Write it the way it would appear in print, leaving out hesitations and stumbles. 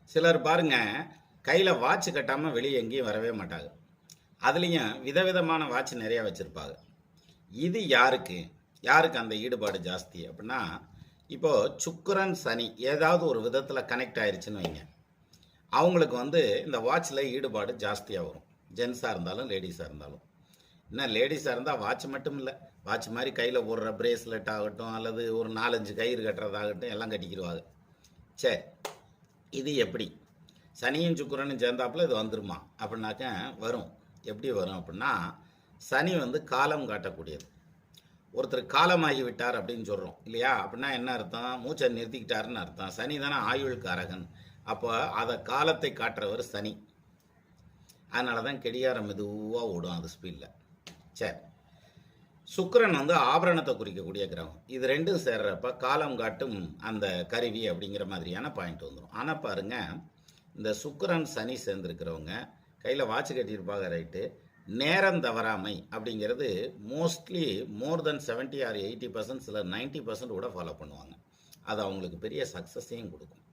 சிலர் பாருங்க, கையில வாட்ச் கட்டாம வெளிய எங்கேயும் வரவே மாட்டாங்க. அதுலயும் விதவிதமான வாட்ச் நெறைய வச்சிருப்பாங்க. இது யாருக்கு? யாருக்கு அந்த ஈடுபாடு ஜாஸ்தி அப்டின்னா, இப்போ சுக்கிரன், சனி ஏதாவது ஒரு விதத்துல கனெக்ட் ஆயிருச்சுன்னு வைங்க. அவங்களுக்கு இந்த வாட்ச்ல ஈடுபாடு ஜாஸ்தியா வரும். ஜென்ஸா இருந்தாலும், லேடீஸா இருந்தாலும். என்ன லேடீஸா இருந்தா வாட்ச் மட்டும் இல்ல. வாட்ச் மாரி கையில போடுற பிரேஸ்லெட் ஆகட்டும், அல்லது ஒரு 4, 5 கயிறு கட்டுறதாகட்டும் எல்லாம் கட்டிக்கிருவாங்க. சரி. இது எப்படி? சனியும் சுக்கிரனும் சேர்ந்தாப்புல இது வந்துருமா? அப்படின்னாக்க வரும். எப்படி வரும் அப்படின்னா, சனி காலம் காட்டக்கூடியது. ஒருத்தர் காலமாகி விட்டார் அப்படின்னு சொல்றோம் இல்லையா? அப்படின்னா என்ன அர்த்தம்? மூச்சை நிறுத்திக்கிட்டாருன்னு அர்த்தம். சனி தானே ஆயுள்காரகன். அப்போ அதை காலத்தை காட்டுறவர் சனி. அதனால தான் கெடியாரம் மெதுவா ஓடும் அது ஸ்பீட்ல. சரி. சுக்கிரன் ஆபரணத்தை குறிக்கக்கூடிய கிரகம். இது ரெண்டும் சேர்றப்ப காலம் காட்டும் அந்த கருவி அப்படிங்கிற மாதிரியான பாயிண்ட் வந்துடும். ஆனா பாருங்க, இந்த சுக்கிரன் சனி சேர்ந்திருக்கிறவங்க கையில வாட்ச் கட்டியிருப்பாங்க, ரைட்டு. நேரம் தவறாமை அப்படிங்கிறது மோஸ்ட்லி மோர் தென் 70 ஆர் 80%, சிலர் 90% கூட ஃபாலோ பண்ணுவாங்க. அது அவங்களுக்கு பெரிய சக்ஸஸையும் கொடுக்கும்.